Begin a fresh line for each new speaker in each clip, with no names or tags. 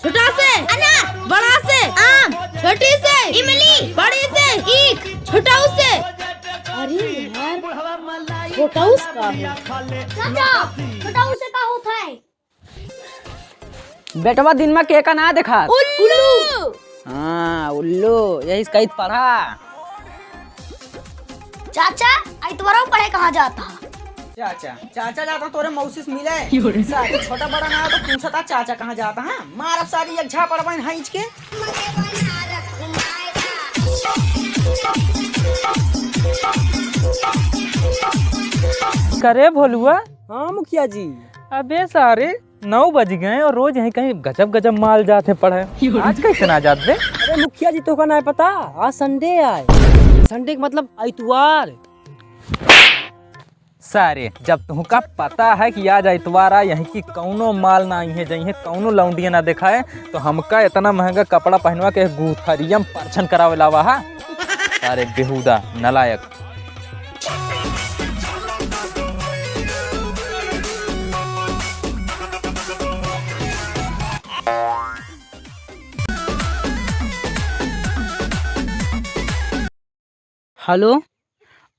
छोटा से अनार, बड़ा से आम, छोटी से इमली, बड़ी से ईख, छोटा से। अरे यार छोटा उसका है। चाचा छोटा उसे का होता है?
बेटवा दिन में के का ना देखा?
उल्लू।
हाँ उल्लू, यही कहीं पढ़ा।
चाचा इतवारा पढ़े कहाँ जाता?
चाचा जाता तोरे मौसी से मिले। छोटा बड़ा ना तो पूछता चाचा कहाँ जाता है। मार अब सारी एक झा पड़वा हाइच के।
करे भोलुआ।
हाँ मुखिया जी।
अबे सारे 9 बज गए और रोज यहीं कहीं गजब गजब माल जाते पड़े। आज कैसे ना जाते?
अरे मुखिया जी तो का ना पता, आज संडे आए। संडे का मतलब इतवार।
सारे जब तुमका पता है कि आज इतवार आ, यहीं की कौनो माल ना आई है, जहीं कौनो लौंडिया ना देखा है, तो हमका इतना महंगा कपड़ा पहनवा के गुथरियम परछन करावे लावा हा। सारे बेहुदा नलायक।
हेलो।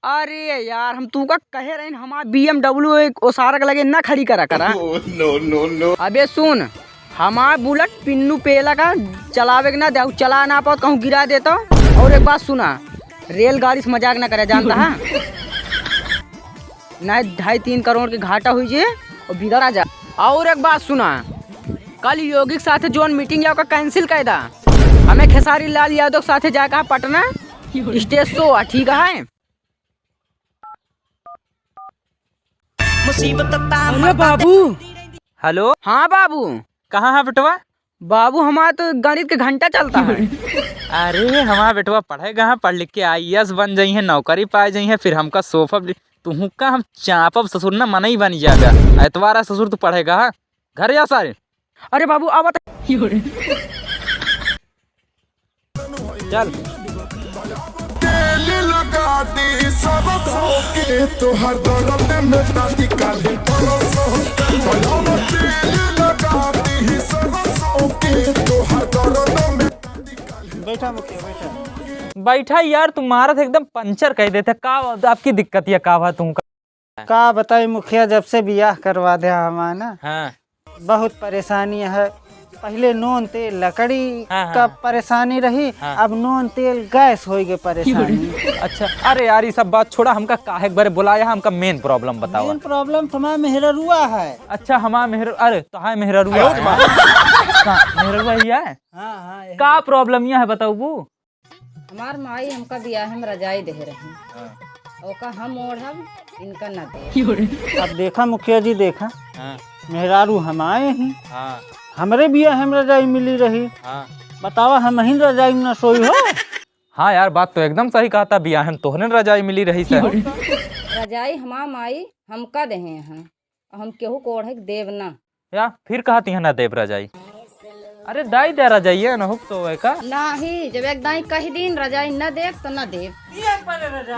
अरे यार हम तू का कहे रहे हमारा BMW एक ओसारक लगे ना खड़ी करा। नो। अबे सुन, हमारा बुलेट पिन्नू पेला का चलावे के ना दे, चला ना पाओ कहूँ गिरा देता। और एक बात सुना, रेलगाड़ी से मजाक ना करे जानता है ना। 2.5-3 करोड़ के घाटा हुई जे और भीतर आ जा। और एक बात सुना, कल योगी के साथ जोन मीटिंग जाओ का कैंसिल कर दा। हमें खेसारी लाल यादव के साथ जाकर पटना स्टेज शो, ठीक है?
अरे बाबू। हेलो।
हाँ बाबू।
कहाँ है बेटवा?
बाबू हमारा तो गणित के घंटा चलता है।
अरे हमारा बेटवा पढ़ेगा, पढ़ लिख के IAS बन जाई है, नौकरी पाए जाई है, फिर हमका सोफा तुमका हम चापब ससुर ना मन ही बनी जाएगा। एतवारा ससुर तू पढ़ेगा हा? घर जा सारे।
अरे बाबू अब
चल।
बैठा मुखिया बैठा।
बैठा यार, तुम्हारा तो एकदम पंचर कह देते। का आपकी दिक्कत या का तुमका?
का बताई मुखिया, जब से बियाह करवा दिया हमारा ना,
हाँ।
बहुत परेशानी है। पहले नून तेल लकड़ी
हाँ,
का
हाँ।
परेशानी रही,
हाँ।
अब नून तेल गैस हो गई परेशानी।
अच्छा अरे यार ये सब बात छोड़ा, हमका काहे बारे बुलाया? हमका मेन प्रॉब्लम बताओ।
मेन प्रॉब्लम तुम्हारा मेहरुआ है।
अच्छा हमारा मेहर, अरे तो हाँ मेहरुआ मेहरुआ ही है।
हाँ हाँ
का प्रॉब्लम यह है बताओ वो?
हमार माई हमका बियाह में रजाई दे रही, ओका हम ओढ़ब, इनका न दे।
अब देखा मुखिया जी, देखा
हाँ,
मेहरारू हम आए हैं,
हाँ,
हमरे बियाह में रजाई मिली रही।
हाँ।
बतावा हम ही रजाई में न सोई हो।
हाँ यार बात तो एकदम सही कहा था, बियाह में तोहने रजाई मिली रही से।
रजाई हमार माई हमका दे हैं, हम केहू को ओढ़े देव ना।
या फिर कहती है ना देव रजाई? अरे दाई दे रजाई है ना हुक तो है का?
नाही, जब एक दाई कही दिन रजाई न देव तो न देव,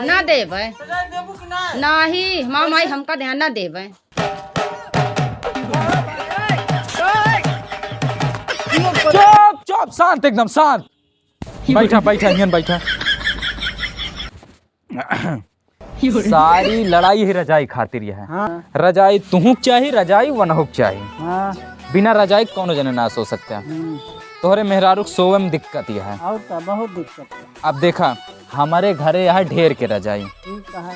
न देव नाही। हमार माई हमका दे न देव।
चुप चुप, शांत, एकदम शांत। बैठा बैठा यन बैठा। सारी लड़ाई ही रजाई खातिर है।
हाँ
रजाई तुहुक चाहिए, रजाई वनहुक चाहिए।
हाँ।
बिना रजाई कौन जने ना सो सकते हैं। तोहरे मेहरारू सोवे में दिक्कत यह है।
और का बहुत दिक्कत है।
अब देखा हमारे घरे यहाँ ढेर के रजाई,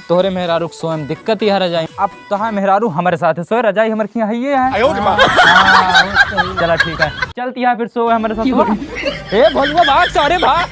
तोहरे मेहरारू सोए में दिक्कत यह रजाई। अब तहा मेहरारू हमारे साथ सोए, रजाई हमारे यहाँ है। चला ठीक है, चलती है फिर सोए हमारे साथ। ए भोलुआ भाग, सारे भाग।